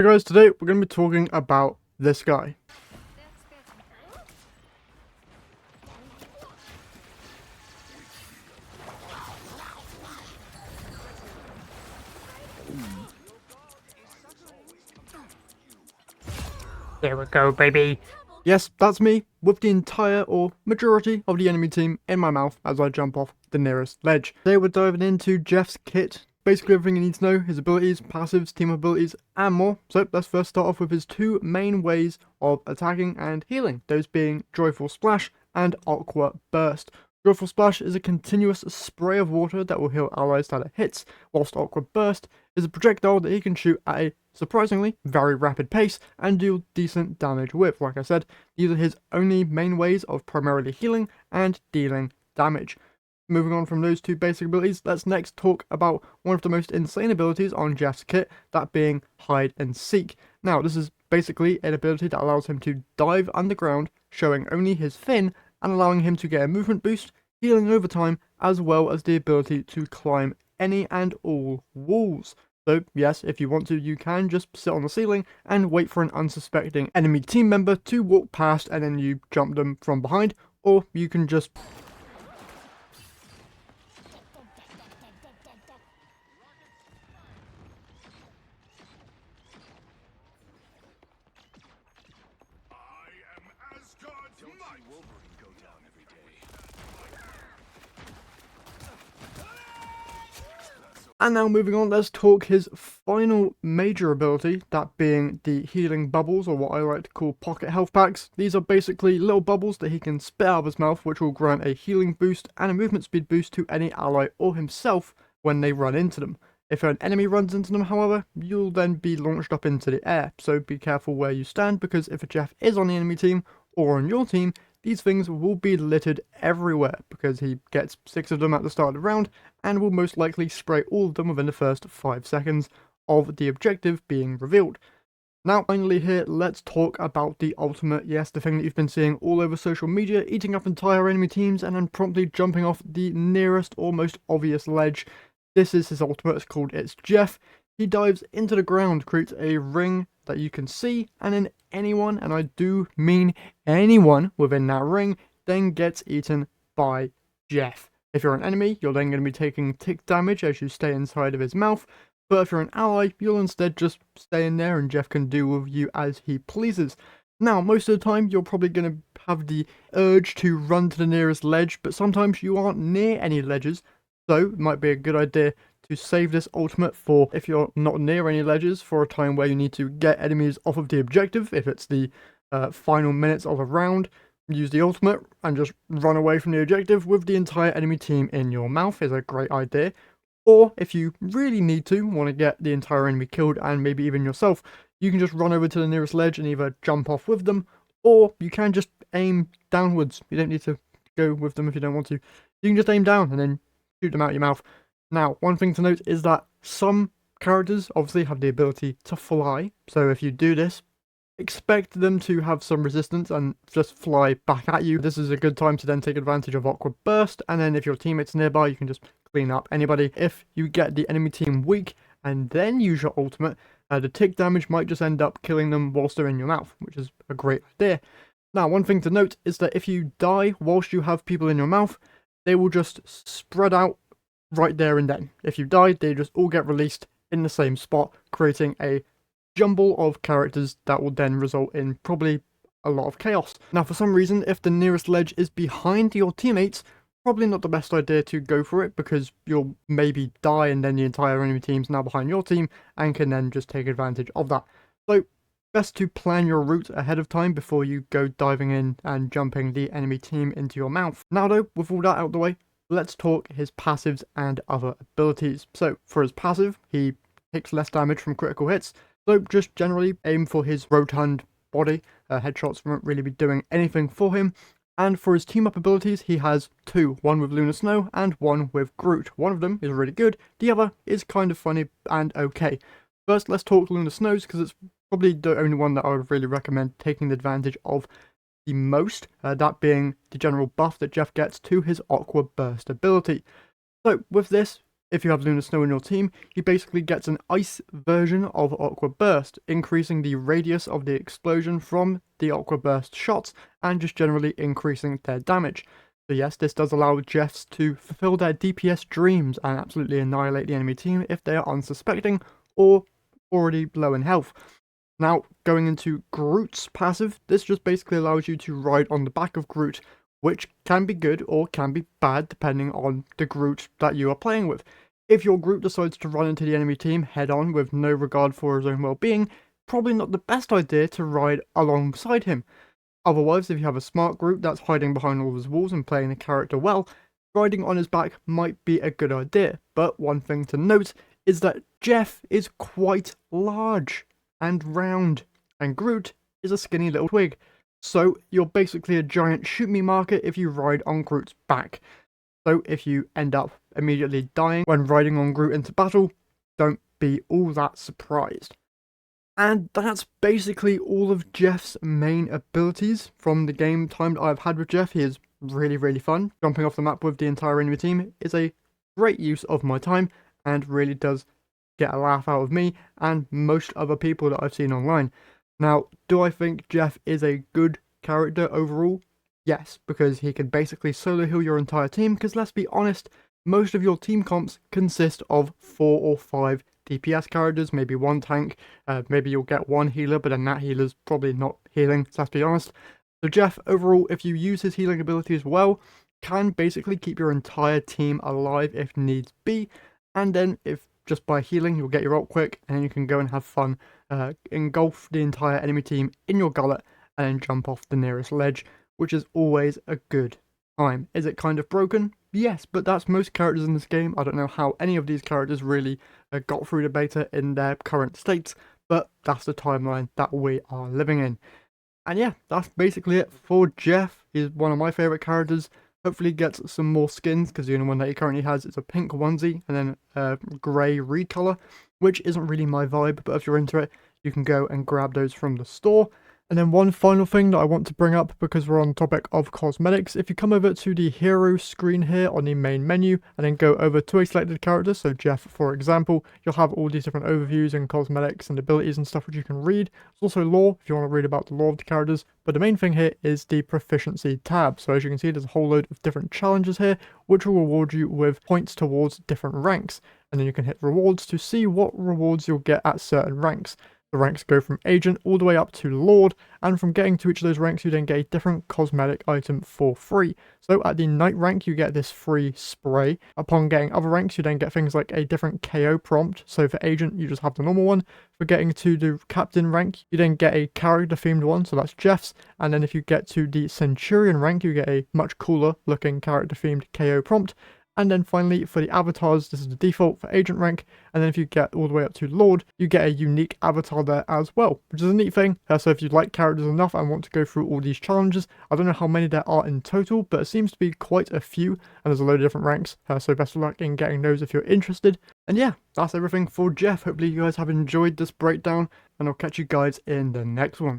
Hey guys, today we're going to be talking about this guy. There we go, baby. Yes, that's me, with the entire or majority of the enemy team in my mouth as I jump off the nearest ledge. Today we're diving into Jeff's kit, basically everything you need to know, his abilities, passives, team abilities, and more. So let's first start off with his two main ways of attacking and healing, those being Joyful Splash and Aqua Burst. Joyful Splash is a continuous spray of water that will heal allies that it hits, whilst Aqua Burst is a projectile that he can shoot at a surprisingly very rapid pace and deal decent damage with. Like I said, these are his only main ways of primarily healing and dealing damage. Moving on from those two basic abilities, let's next talk about one of the most insane abilities on Jeff's kit, that being Hide and Seek. Now, this is basically an ability that allows him to dive underground, showing only his fin and allowing him to get a movement boost, healing over time, as well as the ability to climb any and all walls. So yes, if you want to, you can just sit on the ceiling and wait for an unsuspecting enemy team member to walk past and then you jump them from behind, or you can just And now moving on, let's talk his final major ability, that being the healing bubbles, or what I like to call pocket health packs. These are basically little bubbles that he can spit out of his mouth, which will grant a healing boost and a movement speed boost to any ally or himself when they run into them. If an enemy runs into them, however, you'll then be launched up into the air, so be careful where you stand, because if a Jeff is on the enemy team or on your team, these things will be littered everywhere because he gets 6 of them at the start of the round and will most likely spray all of them within the first 5 seconds of the objective being revealed. Now finally here, let's talk about the ultimate, yes, the thing that you've been seeing all over social media, eating up entire enemy teams and then promptly jumping off the nearest or most obvious ledge. This is his ultimate, it's called It's Jeff. He dives into the ground, creates a ring that you can see, and then anyone, and I do mean anyone within that ring, then gets eaten by Jeff. If you're an enemy, you're then going to be taking tick damage as you stay inside of his mouth, but if you're an ally, you'll instead just stay in there and Jeff can do with you as he pleases. Now, most of the time, you're probably going to have the urge to run to the nearest ledge, but sometimes you aren't near any ledges, so it might be a good idea to save this ultimate for if you're not near any ledges, for a time where you need to get enemies off of the objective. If it's the final minutes of a round, use the ultimate and just run away from the objective with the entire enemy team in your mouth is a great idea. Or if you really need to, want to get the entire enemy killed and maybe even yourself, you can just run over to the nearest ledge and either jump off with them, or you can just aim downwards. You don't need to go with them if you don't want to. You can just aim down and then shoot them out your mouth. Now, one thing to note is that some characters obviously have the ability to fly, so if you do this, expect them to have some resistance and just fly back at you. This is a good time to then take advantage of Aqua Burst, and then if your teammate's nearby, you can just clean up anybody. If you get the enemy team weak and then use your ultimate, the tick damage might just end up killing them whilst they're in your mouth, which is a great idea. Now, one thing to note is that if you die whilst you have people in your mouth, they will just spread out right there and then. If you die, they just all get released in the same spot, creating a jumble of characters that will then result in probably a lot of chaos. Now, for some reason, if the nearest ledge is behind your teammates, probably not the best idea to go for it, because you'll maybe die and then the entire enemy team's now behind your team and can then just take advantage of that. So, best to plan your route ahead of time before you go diving in and jumping the enemy team into your mouth. Now though, with all that out of the way, let's talk his passives and other abilities. So for his passive, he takes less damage from critical hits, so just generally aim for his rotund body. Headshots won't really be doing anything for him. And for his team up abilities, he has two, one with Lunar Snow and one with Groot. One of them is really good, the other is kind of funny and okay. First, let's talk Lunar Snows, because it's probably the only one that I would really recommend taking advantage of the most, that being the general buff that Jeff gets to his Aqua Burst ability. So with this, If you have Lunar Snow in your team, he basically gets an ice version of Aqua Burst, increasing the radius of the explosion from the Aqua Burst shots and just generally increasing their damage. So yes, this does allow Jeffs to fulfill their DPS dreams and absolutely annihilate the enemy team if they are unsuspecting or already low in health. Now, going into Groot's passive, this just basically allows you to ride on the back of Groot, which can be good or can be bad depending on the Groot that you are playing with. If your Groot decides to run into the enemy team head on with no regard for his own well-being, probably not the best idea to ride alongside him. Otherwise, if you have a smart Groot that's hiding behind all of his walls and playing the character well, riding on his back might be a good idea. But one thing to note is that Jeff is quite large and round, and Groot is a skinny little twig. So you're basically a giant shoot me marker if you ride on Groot's back. So if you end up immediately dying when riding on Groot into battle, don't be all that surprised. And that's basically all of Jeff's main abilities from the game time that I've had with Jeff. He is really, really fun. Jumping off the map with the entire enemy team is a great use of my time and really does get a laugh out of me and most other people that I've seen online. Now, do I think Jeff is a good character overall? Yes, because he can basically solo heal your entire team, because let's be honest, most of your team comps consist of 4 or 5 DPS characters, maybe one tank, maybe you'll get one healer, but then that healer's probably not healing, so let's be honest. So Jeff, overall, if you use his healing ability as well, can basically keep your entire team alive if needs be, and then if just by healing, you'll get your ult quick, and you can go and have fun, engulf the entire enemy team in your gullet, and then jump off the nearest ledge, which is always a good time. Is it kind of broken? Yes, but that's most characters in this game. I don't know how any of these characters really got through the beta in their current states, but that's the timeline that we are living in. And yeah, that's basically it for Jeff. He's one of my favourite characters. Hopefully gets some more skins, because the only one that he currently has is a pink onesie and then a grey recolor, which isn't really my vibe, but if you're into it, you can go and grab those from the store. And then one final thing that I want to bring up, because we're on the topic of cosmetics, if you come over to the hero screen here on the main menu and then go over to a selected character, so Jeff for example, you'll have all these different overviews and cosmetics and abilities and stuff which you can read. There's also lore if you want to read about the lore of the characters, but the main thing here is the proficiency tab. So as you can see, there's a whole load of different challenges here which will reward you with points towards different ranks, and then you can hit rewards to see what rewards you'll get at certain ranks. The ranks go from Agent all the way up to Lord, and from getting to each of those ranks you then get a different cosmetic item for free. So at the Knight rank you get this free spray. Upon getting other ranks you then get things like a different KO prompt. So for Agent you just have the normal one. For getting to the Captain rank you then get a character themed one, so that's Jeff's. And then if you get to the Centurion rank you get a much cooler looking character themed KO prompt. And then finally, for the avatars, this is the default for Agent rank, and then if you get all the way up to Lord, you get a unique avatar there as well, which is a neat thing. So if you like characters enough and want to go through all these challenges, I don't know how many there are in total, but it seems to be quite a few, and there's a load of different ranks, so best of luck in getting those if you're interested. And yeah, that's everything for Jeff. Hopefully you guys have enjoyed this breakdown, and I'll catch you guys in the next one.